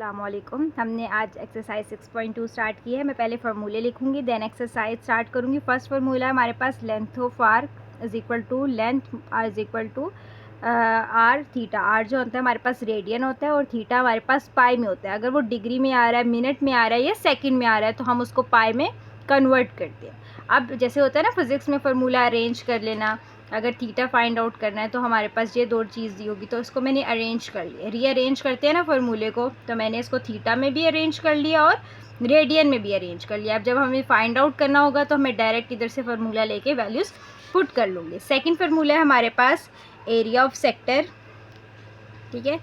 अस्सलामुअलैकुम। हमने आज एक्सरसाइज 6.2 स्टार्ट की है। मैं पहले फार्मूले लिखूंगी, देन एक्सरसाइज स्टार्ट करूंगी। फर्स्ट फार्मूला हमारे पास length of arc is equal to length is equal to R theta. R जो होता है हमारे पास रेडियन होता है और थीटा हमारे पास पाई में होता है। अगर वो डिग्री में आ रहा है, मिनट में आ रहा है या सेकंड में आ रहा है तो हम उसको पाई में कन्वर्ट करते हैं। अब जैसे होता है ना फिजिक्स में फार्मूला अरेंज कर लेना, अगर थीटा फाइंड आउट करना है तो हमारे पास ये दो चीज़ दी होगी, तो इसको मैंने अरेंज कर लिया। रीअरेंज करते हैं ना फार्मूले को, तो मैंने इसको थीटा में भी अरेंज कर लिया और रेडियन में भी अरेंज कर लिया। अब जब हमें फाइंड आउट करना होगा तो हमें डायरेक्ट इधर से फार्मूला लेके वैल्यूज़ पुट कर लूँगे। सेकेंड फार्मूला है हमारे पास एरिया ऑफ सेक्टर। ठीक है,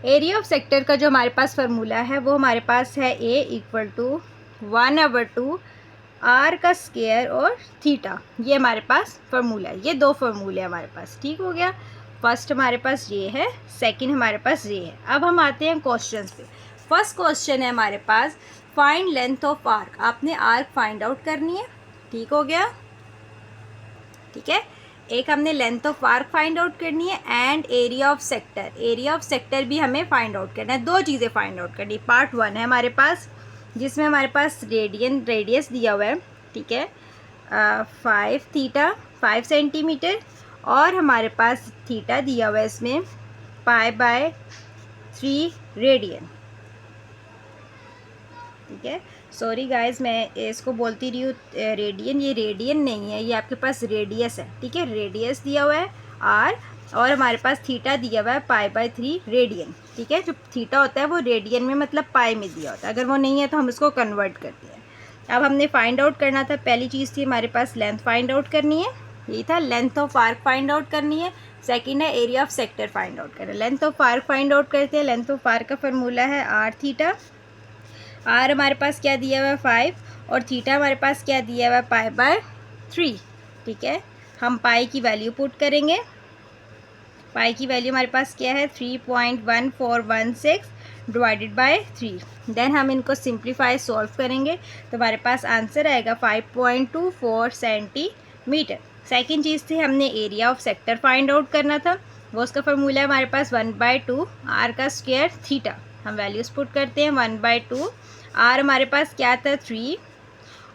एरिया ऑफ सेक्टर का जो हमारे पास फार्मूला है वो हमारे पास है ए इक्वल टू 1/2 आर का स्क्वायर और थीटा। ये हमारे पास फार्मूला है, ये दो फार्मूले हमारे पास। ठीक हो गया, फर्स्ट हमारे पास ये है, सेकंड हमारे पास ये है। अब हम आते हैं क्वेश्चंस पे। फर्स्ट क्वेश्चन है हमारे पास फाइंड लेंथ ऑफ आर्क। आपने आर्क फाइंड आउट करनी है। ठीक हो गया, ठीक है। एक हमने length of arc find out करनी है and area of sector. Area of sector भी हमें फाइंड आउट करना है। दो चीज़ें फाइंड आउट करनी है। पार्ट 1 है हमारे पास जिसमें हमारे पास रेडियस दिया हुआ है। ठीक है, 5 थीटा 5 सेंटीमीटर और हमारे पास थीटा दिया हुआ है इसमें π/3 रेडियन। ठीक है, सॉरी गाइस मैं इसको बोलती रही हूँ रेडियन, ये रेडियन नहीं है, ये आपके पास रेडियस है। ठीक है, रेडियस दिया हुआ है आर और हमारे पास थीटा दिया हुआ है π/3 रेडियन। ठीक है, जो थीटा होता है वो रेडियन में मतलब पाई में दिया होता है। अगर वो नहीं है तो हम इसको कन्वर्ट करते हैं। अब हमने फाइंड आउट करना था, पहली चीज़ थी हमारे पास लेंथ फाइंड आउट करनी है, यही था length of arc find out करनी है। सेकंड है area of sector find out करना है। Length of arc find out करते हैं। लेंथ ऑफ आर्क का फार्मूला है आर थीटा। आर हमारे पास क्या दिया हुआ है 5 और थीटा हमारे पास क्या दिया हुआ है π/3। ठीक है, हम पाई की वैल्यू पुट करेंगे। पाई की वैल्यू हमारे पास क्या है 3.1416 डिवाइडेड बाय 3। देन हम इनको सिंप्लीफाई सॉल्व करेंगे तो हमारे पास आंसर आएगा 5.24 सेंटीमीटर। सेकेंड चीज़ थी हमने area of sector find out करना था, वो उसका फार्मूला है हमारे पास 1/2 आर का स्क्वायर थीटा। हम वैल्यूज़ पुट करते हैं 1/2 आर हमारे पास क्या था 3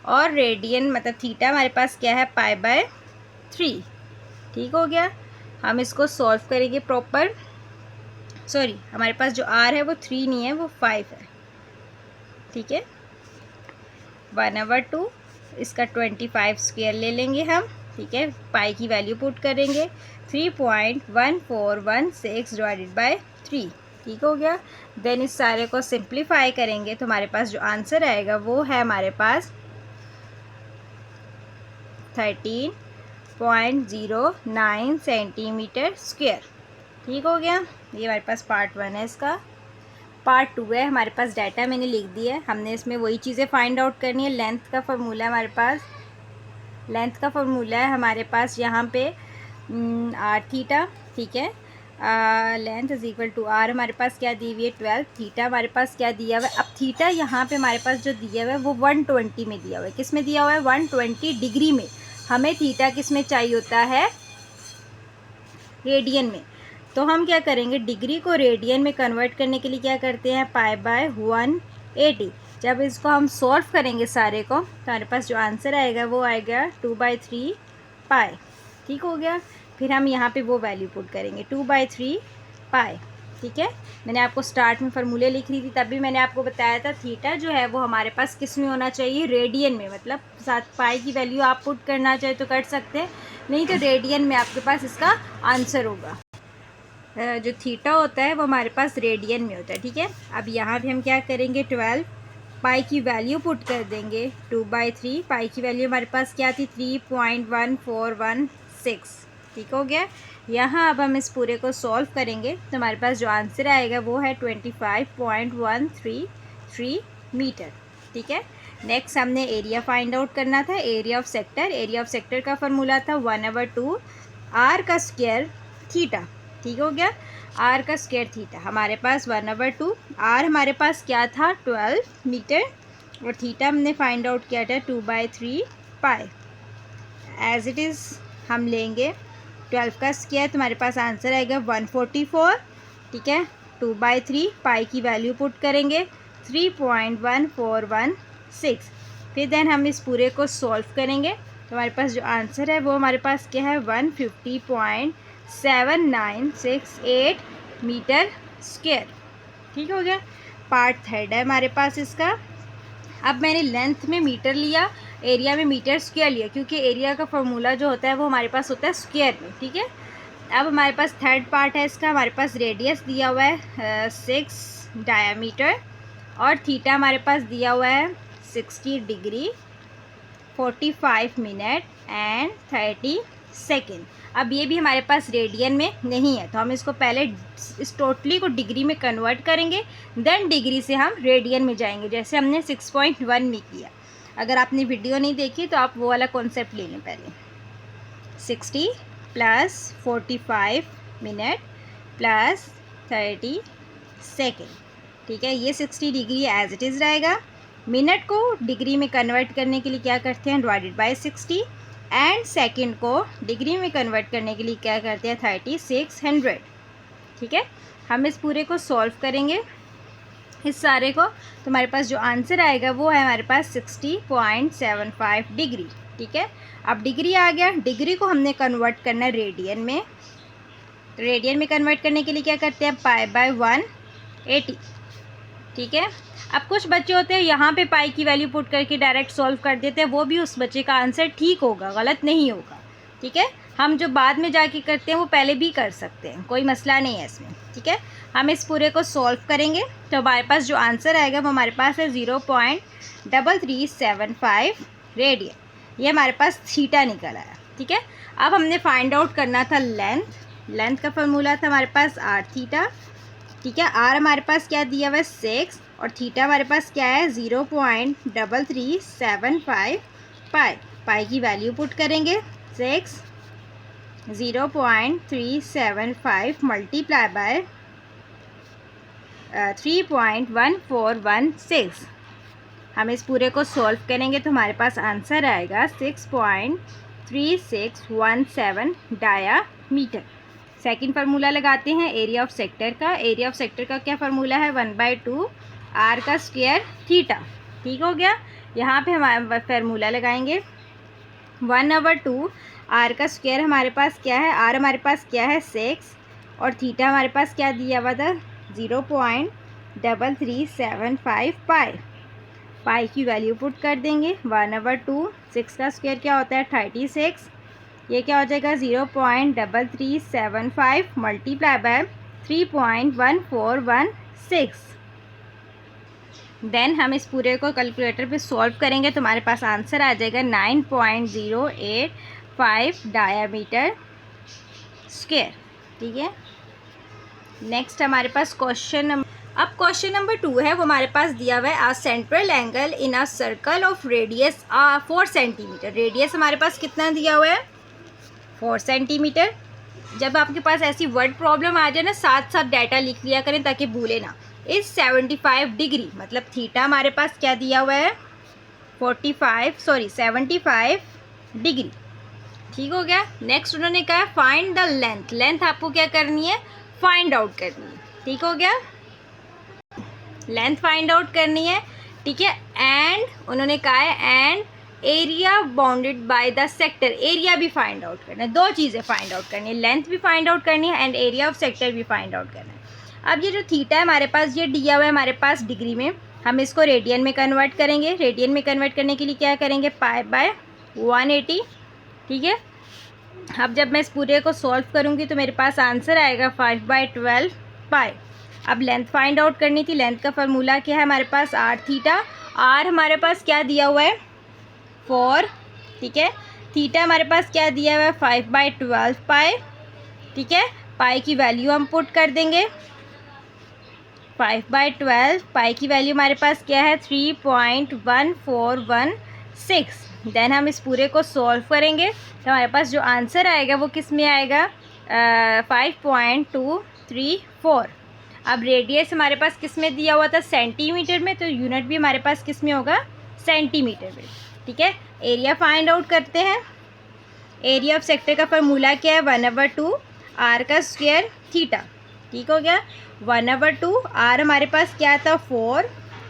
और रेडियन मतलब थीटा हमारे पास क्या है π/3। ठीक हो गया, हम इसको सॉल्व करेंगे प्रॉपर। सॉरी, हमारे पास जो आर है वो 3 नहीं है, वो 5 है। ठीक है, 1/2 इसका 25 स्क्वायर ले लेंगे हम। ठीक है, पाई की वैल्यू पुट करेंगे 3.1416 डिवाइडेड बाय 3। ठीक हो गया, देन इस सारे को सिंप्लीफाई करेंगे तो हमारे पास जो आंसर आएगा वो है हमारे पास 13.09 सेंटीमीटर स्क्वायर। ठीक हो गया, ये हमारे पास पार्ट 1 है। इसका पार्ट 2 है, हमारे पास डाटा मैंने लिख दिया है, हमने इसमें वही चीज़ें फाइंड आउट करनी है। लेंथ का फार्मूला है हमारे पास, लेंथ का फार्मूला है हमारे पास यहाँ पे आर थीटा। ठीक है, length is equal to R हमारे पास क्या दी हुई है 12, थीटा हमारे पास क्या दिया हुआ है। अब थीटा यहाँ पे हमारे पास जो दिया हुआ है वो 120 में दिया हुआ है। किस में दिया हुआ है 120 डिग्री में। हमें थीटा किस में चाहिए होता है रेडियन में। तो हम क्या करेंगे, डिग्री को रेडियन में कन्वर्ट करने के लिए क्या करते हैं π/180। जब इसको हम सॉल्व करेंगे सारे को तो हमारे पास जो आंसर आएगा वो आएगा 2/3 पाई। ठीक हो गया, फिर हम यहाँ पे वो वैल्यू पुट करेंगे 2/3 पाई। ठीक है, मैंने आपको स्टार्ट में फार्मूले लिख रही थी तब भी मैंने आपको बताया था थीटा जो है वो हमारे पास किस में होना चाहिए रेडियन में। मतलब साथ पाई की वैल्यू आप पुट करना चाहे तो कर सकते हैं, नहीं तो रेडियन में आपके पास इसका आंसर होगा। जो थीटा होता है वो हमारे पास रेडियन में होता है। ठीक है, अब यहाँ पे हम क्या करेंगे 12 पाई की वैल्यू पुट कर देंगे 2/3। पाई की वैल्यू हमारे पास क्या थी 3.1416। ठीक हो गया, यहाँ अब हम इस पूरे को सॉल्व करेंगे तो हमारे पास जो आंसर आएगा वो है 25.133 मीटर। ठीक है, नेक्स्ट हमने एरिया फाइंड आउट करना था, area of sector. Area of sector का फार्मूला था 1/2 आर का स्क्वायर थीटा। ठीक हो गया, आर का स्क्वायर थीटा हमारे पास 1/2 आर हमारे पास क्या था 12 मीटर और थीटा हमने फाइंड आउट किया था 2/3 पाई। एज इट इज़ हम लेंगे 12 का स्क्वायर तो हमारे पास आंसर आएगा 144। ठीक है, 2/3, पाई की वैल्यू पुट करेंगे 3.1416। फिर देन हम इस पूरे को सॉल्व करेंगे तो हमारे पास जो आंसर है वो हमारे पास क्या है 150.7968 मीटर स्क्वायर। ठीक हो गया। पार्ट थर्ड है हमारे पास इसका। अब मैंने लेंथ में मीटर लिया, एरिया में मीटर स्क्वायर लिया, क्योंकि एरिया का फॉर्मूला जो होता है वो हमारे पास होता है स्क्वायर में। ठीक है। अब हमारे पास थर्ड पार्ट है इसका। हमारे पास रेडियस दिया हुआ है 6 डायामीटर और थीटा हमारे पास दिया हुआ है 60 डिग्री 45 मिनट एंड 30 सेकेंड। अब ये भी हमारे पास रेडियन में नहीं है तो हम इसको पहले इस टोटली को डिग्री में कन्वर्ट करेंगे, देन डिग्री से हम रेडियन में जाएंगे, जैसे हमने 6.1 में किया। अगर आपने वीडियो नहीं देखी तो आप वो वाला कॉन्सेप्ट ले लें। पहले 60 प्लस 45 मिनट प्लस 30 सेकेंड। ठीक है, ये 60 डिग्री एज इट इज़ रहेगा। मिनट को डिग्री में कन्वर्ट करने के लिए क्या करते हैं, डिवाइडेड बाय 60, एंड सेकंड को डिग्री में कन्वर्ट करने के लिए क्या करते हैं 3600। ठीक है। हम इस पूरे को सॉल्व करेंगे इस सारे को, तो हमारे पास जो आंसर आएगा वो है हमारे पास 60.75 डिग्री। ठीक है। अब डिग्री आ गया, डिग्री को हमने कन्वर्ट करना है रेडियन में। रेडियन में कन्वर्ट करने के लिए क्या करते हैं पाई बाय 180। ठीक है। अब कुछ बच्चे होते हैं यहाँ पे पाई की वैल्यू पुट करके डायरेक्ट सॉल्व कर देते हैं, वो भी उस बच्चे का आंसर ठीक होगा, गलत नहीं होगा। ठीक है। हम जो बाद में जाके करते हैं वो पहले भी कर सकते हैं, कोई मसला नहीं है इसमें। ठीक है। हम इस पूरे को सॉल्व करेंगे तो हमारे पास जो आंसर आएगा वो हमारे पास है 0.3375 रेडियन। ये हमारे पास थीटा निकल आया। ठीक है। अब हमने फाइंड आउट करना था लेंथ। लेंथ का फॉर्मूला था हमारे पास आर थीटा। ठीक है। आर हमारे पास क्या दिया हुआ है 6 और थीटा हमारे पास क्या है 0.3375 पाई। पाई की वैल्यू पुट करेंगे 6 0.375 मल्टीप्लाई बाय 3.1416। हम इस पूरे को सॉल्व करेंगे तो हमारे पास आंसर आएगा 6.3617 डायामीटर। सेकंड फार्मूला लगाते हैं एरिया ऑफ सेक्टर का। एरिया ऑफ सेक्टर का क्या फार्मूला है 1/2 आर का स्क्वायर थीटा। ठीक हो गया। यहाँ पे हमारे फार्मूला लगाएंगे 1/2 आर का स्क्वायर हमारे पास क्या है, आर हमारे पास क्या है 6 और थीटा हमारे पास क्या दिया हुआ था 0.3375 पाई। पाई की वैल्यू पुट कर देंगे 1/2, 6 का स्क्वायर क्या होता है 36, ये क्या हो जाएगा 0.3375 मल्टीप्लाई बाय 3.1416। देन हम इस पूरे को कैलकुलेटर पे सॉल्व करेंगे तो हमारे पास आंसर आ जाएगा 9.085 डायामीटर स्क्वायर। ठीक है। नेक्स्ट हमारे पास क्वेश्चन नंबर 2 है, वो हमारे पास दिया हुआ है a central angle in a circle of radius 4 centimetre. Radius हमारे पास कितना दिया हुआ है 4 सेंटीमीटर। जब आपके पास ऐसी वर्ड प्रॉब्लम आ जाए ना, साथ साथ डाटा लिख लिया करें ताकि भूले ना। इस 75 डिग्री मतलब थीटा हमारे पास क्या दिया हुआ है 75 डिग्री। ठीक हो गया। नेक्स्ट उन्होंने कहा फाइंड द लेंथ। लेंथ आपको क्या करनी है फाइंड आउट करनी है। ठीक हो गया। लेंथ फाइंड आउट करनी है। ठीक है। एंड उन्होंने कहा है and area bounded by the sector. Area भी फाइंड आउट करना है, दो चीज़ें फाइंड आउट करनी है, लेंथ भी फाइंड आउट करनी है एंड एरिया ऑफ सेक्टर भी फाइंड आउट करना है। अब ये जो थीटा है हमारे पास ये दिया हुआ है हमारे पास डिग्री में, हम इसको रेडियन में कन्वर्ट करेंगे। रेडियन में कन्वर्ट करने के लिए क्या करेंगे पाई बाय 180। ठीक है। अब जब मैं इस पूरे को सॉल्व करूँगी तो मेरे पास आंसर आएगा 5/12 पाई। अब लेंथ फाइंड आउट करनी थी। लेंथ का फार्मूला क्या है हमारे पास आर थीटा। आर हमारे पास क्या दिया हुआ है 4। ठीक है। थीटा हमारे पास क्या दिया हुआ है 5/12 पाई। ठीक है। पाई की वैल्यू हम पुट कर देंगे 5/12। पाई की वैल्यू हमारे पास क्या है 3.1416। देन हम इस पूरे को सॉल्व करेंगे तो हमारे पास जो आंसर आएगा वो किस में आएगा 5.234। अब रेडियस हमारे पास किस में दिया हुआ था सेंटीमीटर में, तो यूनिट भी हमारे पास किस में होगा सेंटीमीटर में। ठीक है। एरिया फाइंड आउट करते हैं। एरिया ऑफ सेक्टर का फार्मूला क्या है 1/2 आर का स्क्वायर थीटा। ठीक हो गया। 1/2 आर हमारे पास क्या था 4,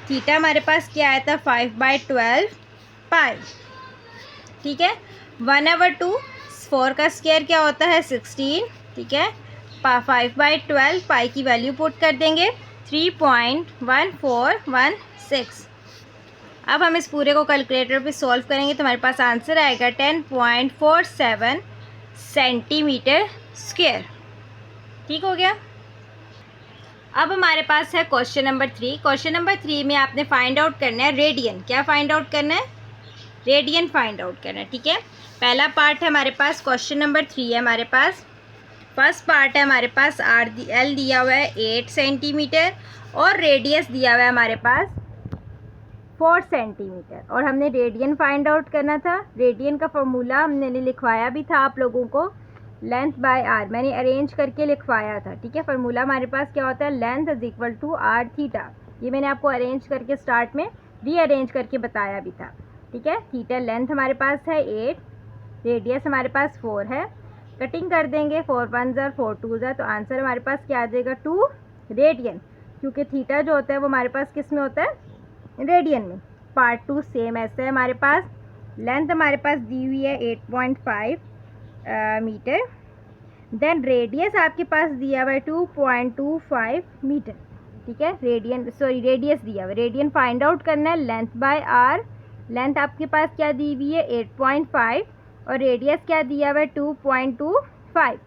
थीटा हमारे पास क्या आया था 5/12 पाई। ठीक है। 1/2 4 का स्क्वायर क्या होता है 16। ठीक है। 5/12 पाई की वैल्यू पुट कर देंगे 3.1416। अब हम इस पूरे को कैलकुलेटर पे सॉल्व करेंगे तो हमारे पास आंसर आएगा 10.47 सेंटीमीटर स्क्वायर। ठीक हो गया। अब हमारे पास है क्वेश्चन नंबर 3। क्वेश्चन नंबर 3 में आपने फाइंड आउट करना है रेडियन। क्या फाइंड आउट करना है? रेडियन फाइंड आउट करना है। ठीक है। पहला पार्ट है हमारे पास, क्वेश्चन नंबर 3 है हमारे पास। फर्स्ट पार्ट है हमारे पास एल दिया हुआ है 8 सेंटीमीटर और रेडियस दिया हुआ है हमारे पास 4 सेंटीमीटर, और हमने रेडियन फाइंड आउट करना था। रेडियन का फॉर्मूला हमने लिखवाया भी था आप लोगों को, लेंथ बाय आर, मैंने अरेंज करके लिखवाया था। ठीक है। फार्मूला हमारे पास क्या होता है, length is equal to R theta. ये मैंने आपको अरेंज करके स्टार्ट में रीअरेंज करके बताया भी था। ठीक है। थीटा लेंथ हमारे पास है 8, रेडियस हमारे पास 4 है। कटिंग कर देंगे, 4 1 4 2 तो आंसर हमारे पास क्या आ जाएगा 2 रेडियन, क्योंकि थीटा जो होता है वो हमारे पास किस में होता है, रेडियन में। पार्ट 2 सेम ऐसे है हमारे पास। लेंथ हमारे पास दी हुई है 8.5 मीटर, देन रेडियस आपके पास दिया हुआ है 2.25 मीटर। ठीक है। रेडियस दिया हुआ है, रेडियन फाइंड आउट करना है लेंथ बाय आर। लेंथ आपके पास क्या दी हुई है 8.5 और रेडियस क्या दिया हुआ है 2.25।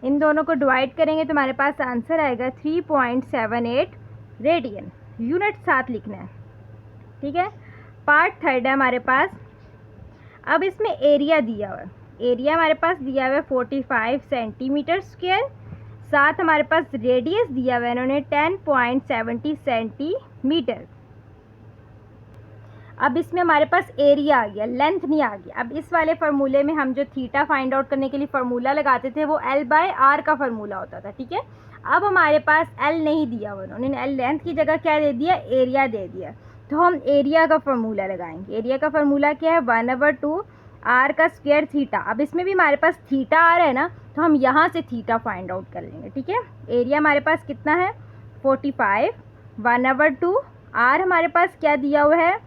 इन दोनों को डिवाइड करेंगे तो हमारे पास आंसर आएगा 3.78 रेडियन। यूनिट साथ लिखना है। ठीक है। पार्ट 3 है हमारे पास। अब इसमें एरिया दिया हुआ है, एरिया हमारे पास दिया हुआ है 45 सेंटीमीटर स्क्वायर, साथ हमारे पास रेडियस दिया हुआ है इन्होंने 10.70 सेंटीमीटर। अब इसमें हमारे पास एरिया आ गया, लेंथ नहीं आ गया। अब इस वाले फार्मूले में हम जो थीटा फाइंड आउट करने के लिए फार्मूला लगाते थे वो एल बाय आर का फार्मूला होता था। ठीक है। अब हमारे पास एल नहीं दिया हुआ, उन्होंने एल लेंथ की जगह क्या दे दिया, एरिया दे दिया। तो हम एरिया का फार्मूला लगाएंगे। एरिया का फार्मूला क्या है 1/2 आर का स्क्वायर थीटा। अब इसमें भी हमारे पास थीटा आ रहा है ना, तो हम यहाँ से थीटा फाइंड आउट कर लेंगे। ठीक है। एरिया हमारे पास कितना है 45, 1/2 आर हमारे पास क्या दिया हुआ है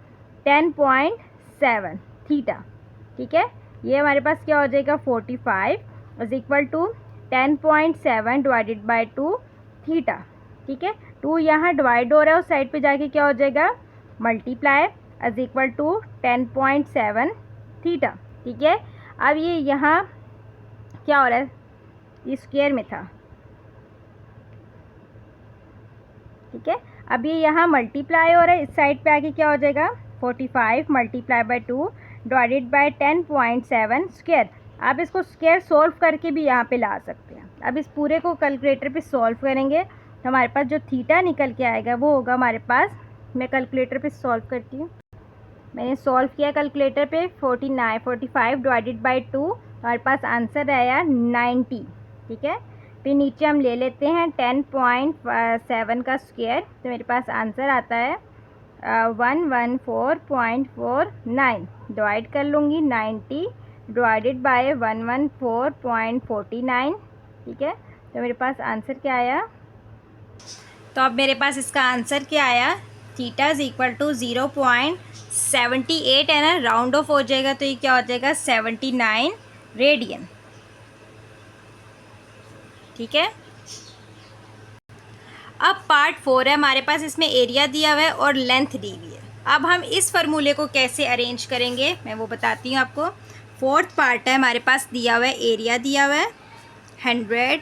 10.7 थीटा। ठीक है। ये हमारे पास क्या हो जाएगा 45 is equal to 10.7 divided by 2 theta. ठीक है। 2 यहाँ डिवाइड हो रहा है, उस साइड पे जाके क्या हो जाएगा multiply is equal to 10.7 theta. ठीक है। अब ये यहाँ क्या हो रहा है, ये स्क्वायर में था। ठीक है। अब ये यहाँ मल्टीप्लाई हो रहा है, इस साइड पे आके क्या हो जाएगा 45 multiply by 2 divided by 10.7 square. आप इसको स्क्वायर सॉल्व करके भी यहाँ पे ला सकते हैं। अब इस पूरे को कैलकुलेटर पे सॉल्व करेंगे तो हमारे पास जो थीटा निकल के आएगा वो होगा हमारे पास, मैं कैलकुलेटर पे सॉल्व करती हूँ। मैंने सॉल्व किया कैलकुलेटर पे 45 डिवाइडेड बाई 2, हमारे पास आंसर आया 90। ठीक है। फिर नीचे हम ले लेते हैं 10.7 का स्क्वायर, तो मेरे पास आंसर आता है 114.49। डिवाइड कर लूँगी 90 डिवाइडेड बाय 114.49। ठीक है। तो मेरे पास आंसर क्या आया, तो अब मेरे पास इसका आंसर क्या आया, थीटा इज इक्वल टू 0.78 है ना, राउंड ऑफ हो जाएगा तो ये क्या हो जाएगा 79 रेडियन। ठीक है। अब पार्ट 4 है हमारे पास, इसमें एरिया दिया हुआ है और लेंथ दी हुई है। अब हम इस फार्मूले को कैसे अरेंज करेंगे मैं वो बताती हूँ आपको। फोर्थ पार्ट है हमारे पास, दिया हुआ है एरिया दिया हुआ है 100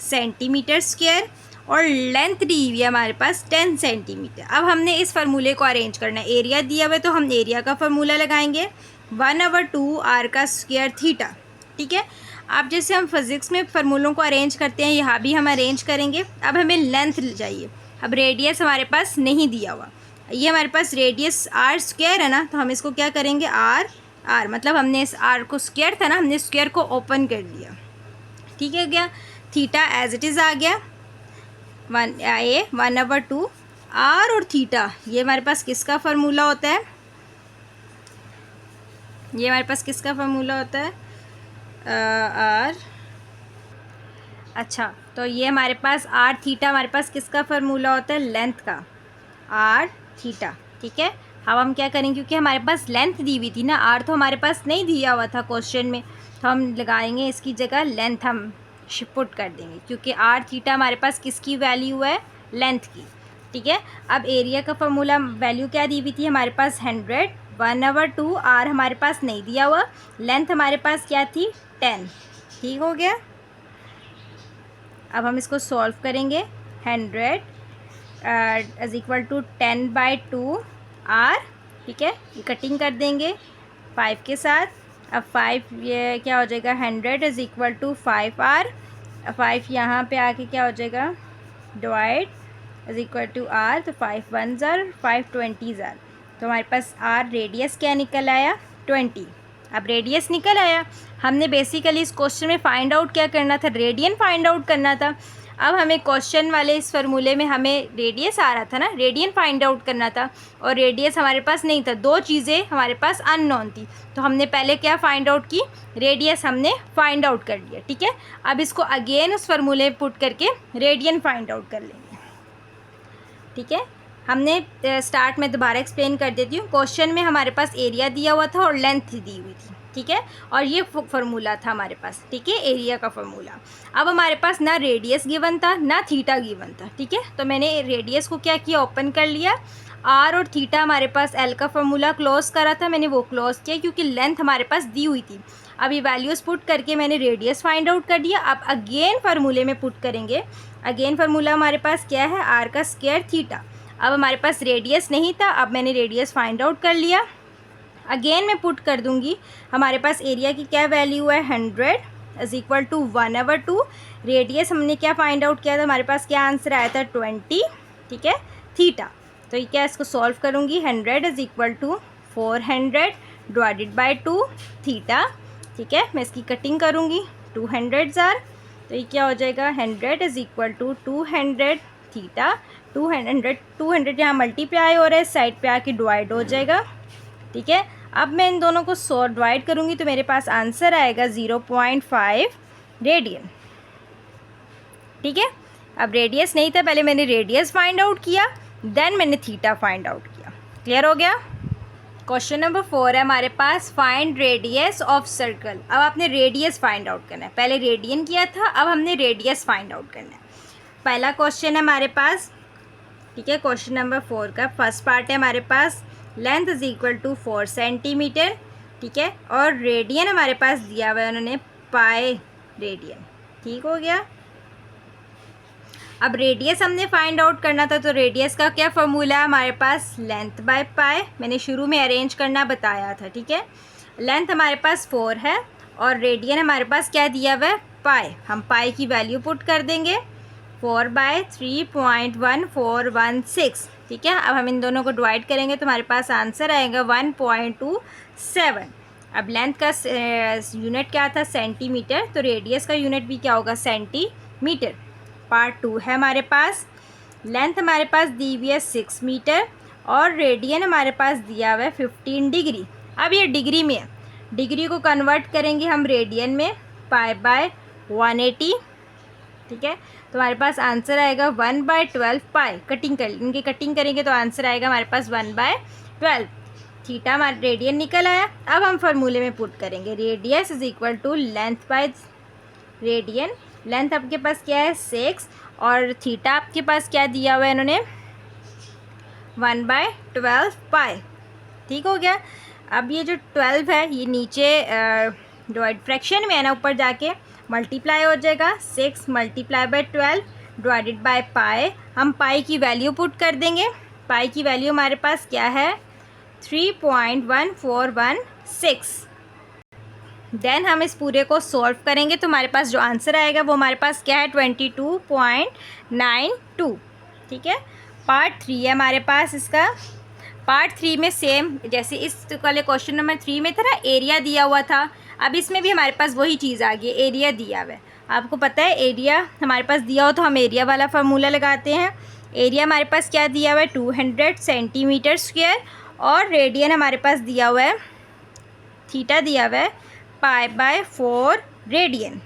सेंटीमीटर स्क्वायर और लेंथ दी हुई है हमारे पास 10 सेंटीमीटर। अब हमने इस फार्मूले को अरेंज करना है। एरिया दिया हुआ है तो हम एरिया का फार्मूला लगाएंगे 1/2 आर का स्क्वायर थीटा। ठीक है। अब जैसे हम फिज़िक्स में फार्मूलों को अरेंज करते हैं, यहाँ भी हम अरेंज करेंगे। अब हमें लेंथ चाहिए। अब रेडियस हमारे पास नहीं दिया हुआ, ये हमारे पास रेडियस आर स्क्वायर है ना, तो हम इसको क्या करेंगे आर मतलब हमने इस आर को स्क्वायर था ना, हमने स्क्वायर को ओपन कर दिया। ठीक है गया। थीटा एज इट इज़ आ गया 1/2 आर और थीटा। ये हमारे पास किसका फार्मूला होता है, ये हमारे पास किसका फार्मूला होता है अच्छा, तो ये हमारे पास आर थीटा हमारे पास किसका फार्मूला होता है, लेंथ का, आर थीटा। ठीक है, अब हम क्या करेंगे, क्योंकि हमारे पास लेंथ दी हुई थी ना, आर तो हमारे पास नहीं दिया हुआ था क्वेश्चन में, तो हम लगाएंगे इसकी जगह लेंथ, हम पुट कर देंगे, क्योंकि आर थीटा हमारे पास किसकी वैल्यू है, लेंथ की। ठीक है, अब एरिया का फार्मूला वैल्यू क्या दी हुई थी हमारे पास, 100, 1/2, आर हमारे पास नहीं दिया हुआ, लेंथ हमारे पास क्या थी, 10। ठीक हो गया। अब हम इसको सॉल्व करेंगे, 100 इज इक्वल टू 10/2 आर। ठीक है, ये कटिंग कर देंगे 5 के साथ। अब 5 ये क्या हो जाएगा, 100 इज इक्वल टू 5 आर। 5 यहाँ पे आके क्या हो जाएगा, divide is equal to R, तो 5 1 ज़र 5 20 ज़र, तो हमारे पास आर रेडियस क्या निकल आया, 20। अब रेडियस निकल आया, हमने बेसिकली इस क्वेश्चन में फाइंड आउट क्या करना था, रेडियन फाइंड आउट करना था। अब हमें क्वेश्चन वाले इस फार्मूले में हमें रेडियस आ रहा था ना, रेडियन फाइंड आउट करना था, और रेडियस हमारे पास नहीं था, दो चीज़ें हमारे पास अननोन थी, तो हमने पहले क्या फाइंड आउट की, रेडियस हमने फाइंड आउट कर लिया। ठीक है, अब इसको अगेन उस फार्मूले में पुट करके रेडियन फाइंड आउट कर लेंगे। ठीक है, हमने स्टार्ट में दोबारा एक्सप्लेन कर देती हूँ, क्वेश्चन में हमारे पास एरिया दिया हुआ था और लेंथ दी हुई थी। ठीक है, और ये फार्मूला था हमारे पास। ठीक है, एरिया का फार्मूला। अब हमारे पास ना रेडियस गिवन था ना थीटा गिवन था। ठीक है, तो मैंने रेडियस को क्या किया, ओपन कर लिया, आर और थीटा हमारे पास एल का फार्मूला क्लोज करा था, मैंने वो क्लोज किया क्योंकि लेंथ हमारे पास दी हुई थी। अब ये वैल्यूज़ पुट करके मैंने रेडियस फाइंड आउट कर दिया। अब अगेन फार्मूले में पुट करेंगे, अगेन फार्मूला हमारे पास क्या है, आर का स्क्वायर थीटा। अब हमारे पास रेडियस नहीं था, अब मैंने रेडियस फाइंड आउट कर लिया, अगेन मैं पुट कर दूंगी, हमारे पास एरिया की क्या वैल्यू है, 100 इज इक्वल टू 1/2, रेडियस हमने क्या फाइंड आउट किया था, हमारे पास क्या आंसर आया था, 20। ठीक है, थीटा। तो ये क्या, इसको सॉल्व करूंगी, 100 is equal to 400 divided by 2 theta. ठीक है, मैं इसकी कटिंग करूंगी, 200 ज़ार, तो ये क्या हो जाएगा, 100 इज इक्वल टू 200 थीटा। 200 यहाँ मल्टीप्लाई हो रहा है, साइड पे आके डिवाइड हो जाएगा। ठीक है, अब मैं इन दोनों को डिवाइड करूँगी तो मेरे पास आंसर आएगा 0.5 रेडियन। ठीक है, अब रेडियस नहीं था, पहले मैंने रेडियस फाइंड आउट किया, देन मैंने थीटा फाइंड आउट किया। क्लियर हो गया। क्वेश्चन नंबर 4 है हमारे पास, फाइंड रेडियस ऑफ सर्कल। अब आपने रेडियस फाइंड आउट करना है, पहले रेडियन किया था, अब हमने रेडियस फाइंड आउट करना है। पहला क्वेश्चन है हमारे पास, ठीक है, क्वेश्चन नंबर 4 का फर्स्ट पार्ट है हमारे पास, length is equal to 4 centimetre. ठीक है, और रेडियन हमारे पास दिया हुआ है उन्होंने पाई रेडियन। ठीक हो गया। अब रेडियस हमने फाइंड आउट करना था, तो रेडियस का क्या फॉर्मूला है हमारे पास, लेंथ बाय पाई। मैंने शुरू में अरेंज करना बताया था। ठीक है, लेंथ हमारे पास 4 है और रेडियन हमारे पास क्या दिया हुआ है, पाई। हम पाई की वैल्यू पुट कर देंगे, 4/3.1416। ठीक है, अब हम इन दोनों को डिवाइड करेंगे तो हमारे पास आंसर आएगा 1.27। अब लेंथ का यूनिट क्या था, सेंटीमीटर, तो रेडियस का यूनिट भी क्या होगा, सेंटीमीटर। पार्ट 2 है हमारे पास, लेंथ हमारे पास दी हुई है 6 मीटर और रेडियन हमारे पास दिया हुआ है 15 डिग्री। अब ये डिग्री में है, डिग्री को कन्वर्ट करेंगे हम रेडियन में, पाई/180। ठीक है, तो हमारे पास आंसर आएगा 1/12 पाई। कटिंग कर इनकी कटिंग करेंगे तो आंसर आएगा हमारे पास 1/12। थीटा हमारा रेडियन निकल आया। अब हम फार्मूले में पुट करेंगे, radius is equal to length by radian. Length आपके पास क्या है, 6, और थीटा आपके पास क्या दिया हुआ है इन्होंने, 1/12 पाई। ठीक हो गया। अब ये जो 12 है ये नीचे डिवाइड फ्रैक्शन में है ना, ऊपर जाके मल्टीप्लाई हो जाएगा, 6 multiply by 12 divided by pi. हम पाई की वैल्यू पुट कर देंगे, पाई की वैल्यू हमारे पास क्या है, 3.1416। देन हम इस पूरे को सॉल्व करेंगे तो हमारे पास जो आंसर आएगा वो हमारे पास क्या है, 22.92। ठीक है, पार्ट 3 है हमारे पास इसका। पार्ट 3 में सेम जैसे इस वाले क्वेश्चन नंबर 3 में था ना, एरिया दिया हुआ था, अब इसमें भी हमारे पास वही चीज़ आ गई, एरिया दिया हुआ है। आपको पता है एरिया हमारे पास दिया हो तो हम एरिया वाला फार्मूला लगाते हैं। एरिया हमारे पास क्या दिया हुआ है, 200 सेंटीमीटर स्क्वायर, और रेडियन हमारे पास दिया हुआ है, थीटा दिया हुआ है पाई/4 रेडियन।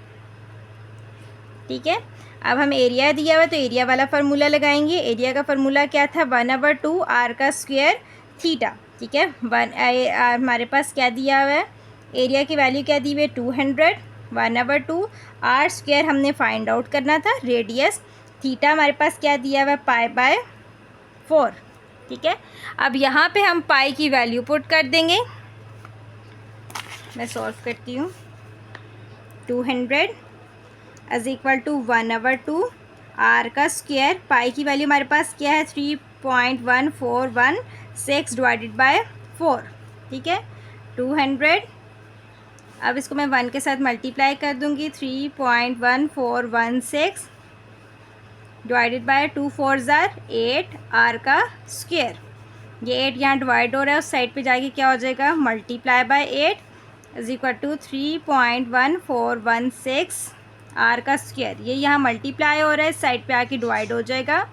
ठीक है। अब हम एरिया दिया हुआ है तो एरिया वाला फार्मूला लगाएंगे। एरिया का फार्मूला क्या था, 1/2 आर का स्क्वायर थीटा। ठीक है, हमारे पास क्या दिया हुआ है, एरिया की वैल्यू क्या दी हुई है 200, 1/2 आर स्क्वायर हमने फाइंड आउट करना था, रेडियस थीटा हमारे पास क्या दिया हुआ है π/4। ठीक है, अब यहाँ पे हम पाई की वैल्यू पुट कर देंगे। मैं सॉल्व करती हूँ। 200 इज इक्वल टू 1/2 आर का स्क्वायर, पाई की वैल्यू हमारे पास क्या है 3.1416 डिवाइडेड बाय 4। ठीक है, 200, अब इसको मैं 1 के साथ मल्टीप्लाई कर दूंगी, 3.1416 डिवाइडेड बाय 2 4 8 आर का स्क्वायर। ये 8 यहाँ डिवाइड हो रहा है, उस साइड पे जाके क्या हो जाएगा, multiply by 8 is equal to 3.1416 R का स्क्वायर। ये यहाँ मल्टीप्लाई हो रहा है, इस साइड पे आके डिवाइड हो जाएगा,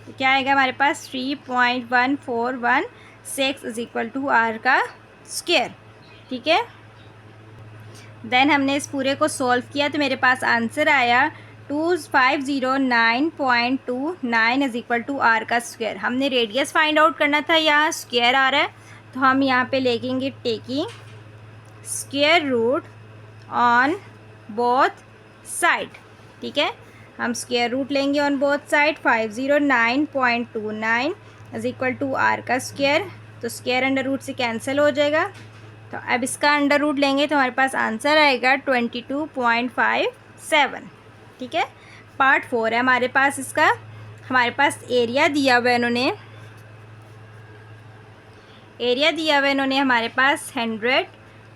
तो क्या आएगा हमारे पास 3.1416 इज इक्वल टू आर का स्क्वायर। ठीक है, देन हमने इस पूरे को सॉल्व किया तो मेरे पास आंसर आया 2509.29 इज इक्वल टू आर का स्क्वायर। हमने रेडियस फाइंड आउट करना था, यहाँ स्क्वायर आ रहा है तो हम यहाँ पे लिखेंगे taking square root on both side. ठीक है, हम स्क्वायर रूट लेंगे on both side, 509.29 is equal to R का स्क्वायर, तो स्क्वायर अंडर रूट से कैंसिल हो जाएगा। तो अब इसका अंडर रूट लेंगे तो हमारे पास आंसर आएगा 22.57। ठीक है, पार्ट 4 है हमारे पास इसका। हमारे पास एरिया दिया हुआ है इन्होंने, हमारे पास 100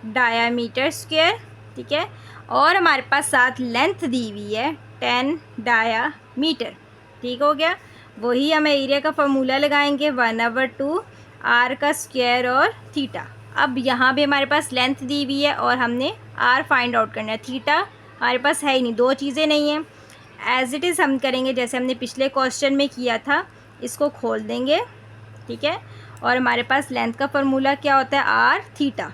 डायामीटर स्क्वायर। ठीक है, और हमारे पास साथ लेंथ दी हुई है 10 डायामीटर। ठीक हो गया, वही हमें एरिया का फॉर्मूला लगाएंगे 1/2 आर का स्क्वायर और थीटा। अब यहाँ भी हमारे पास लेंथ दी हुई है और हमने आर फाइंड आउट करना है, थीटा हमारे पास है ही नहीं, दो चीज़ें नहीं हैं। एज इट इज़ हम करेंगे जैसे हमने पिछले क्वेश्चन में किया था, इसको खोल देंगे। ठीक है, और हमारे पास लेंथ का फार्मूला क्या होता है, आर थीटा,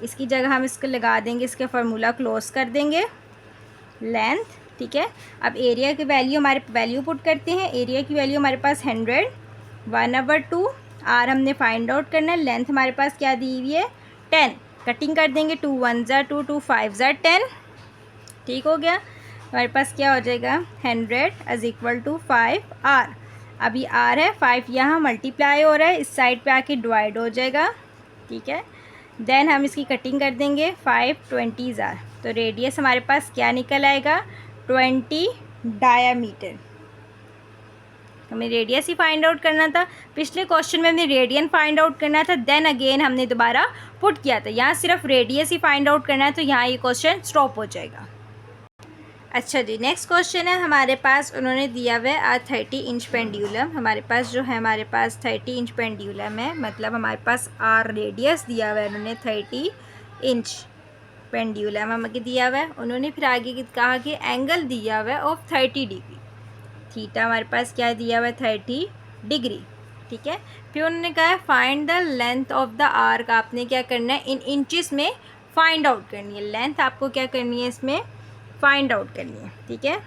इसकी जगह हम इसको लगा देंगे, इसका फार्मूला क्लोज कर देंगे, लेंथ। ठीक है, अब एरिया की वैल्यू वैल्यू पुट करते हैं। एरिया की वैल्यू हमारे पास 100, 1/2 आर हमने फाइंड आउट करना है, लेंथ हमारे पास क्या दी हुई है 10, कटिंग कर देंगे, 2 1 2 2 5 10। ठीक हो गया, हमारे पास क्या हो जाएगा 100 इज इक्वल टू 5 आर। अभी आर है 5, यहाँ मल्टीप्लाई हो रहा है, इस साइड पे आके डिवाइड हो जाएगा। ठीक है, देन हम इसकी कटिंग कर देंगे, 5 20 आर, तो रेडियस हमारे पास क्या निकल आएगा 20 डायामीटर। हमें रेडियस ही फाइंड आउट करना था, पिछले क्वेश्चन में हमने रेडियन फाइंड आउट करना था, देन अगेन हमने दोबारा पुट किया था। यहाँ सिर्फ रेडियस ही फाइंड आउट करना है, तो यहाँ ये क्वेश्चन स्टॉप हो जाएगा। अच्छा जी, नेक्स्ट क्वेश्चन है हमारे पास, उन्होंने दिया हुआ है 30 इंच पेंडुलम। हमारे पास जो है, हमारे पास 30 इंच पेंडुलम है, मतलब हमारे पास आर रेडियस दिया हुआ है, उन्होंने 30 इंच पेंडुलम हमें दिया हुआ है। उन्होंने फिर आगे कहा कि एंगल दिया हुआ है ऑफ 30 डिग्री, थीटा हमारे पास क्या दिया हुआ है 30 डिग्री। ठीक है, फिर उन्होंने कहा है find the length of the arc. आपने क्या करना है, इन इंचेस में फाइंड आउट करनी है, लेंथ आपको क्या करनी है इसमें फाइंड आउट करनी है। ठीक है,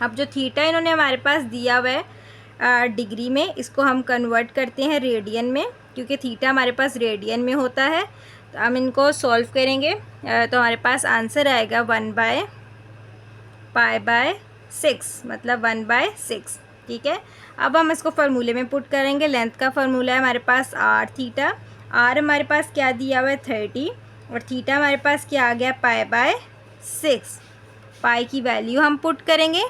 अब जो थीटा इन्होंने हमारे पास दिया हुआ है डिग्री में, इसको हम कन्वर्ट करते हैं रेडियन में, क्योंकि थीटा हमारे पास रेडियन में होता है। तो हम इनको सॉल्व करेंगे तो हमारे पास आंसर आएगा 1/π/6, मतलब 1/6। ठीक है, अब हम इसको फार्मूले में पुट करेंगे। लेंथ का फार्मूला है हमारे पास आर थीटा, आर हमारे पास क्या दिया हुआ है 30, और थीटा हमारे पास क्या आ गया π/6। पाई की वैल्यू हम पुट करेंगे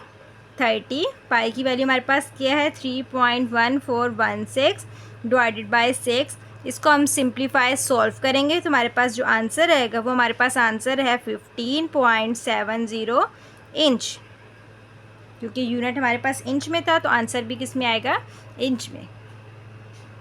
30, पाई की वैल्यू हमारे पास क्या है 3.1416 डिवाइडेड बाय 6। इसको हम सिंप्लीफाई सॉल्व करेंगे तो हमारे पास जो आंसर रहेगा वो हमारे पास आंसर है 15.70 इंच, क्योंकि यूनिट हमारे पास इंच में था तो आंसर भी किस में आएगा, इंच में।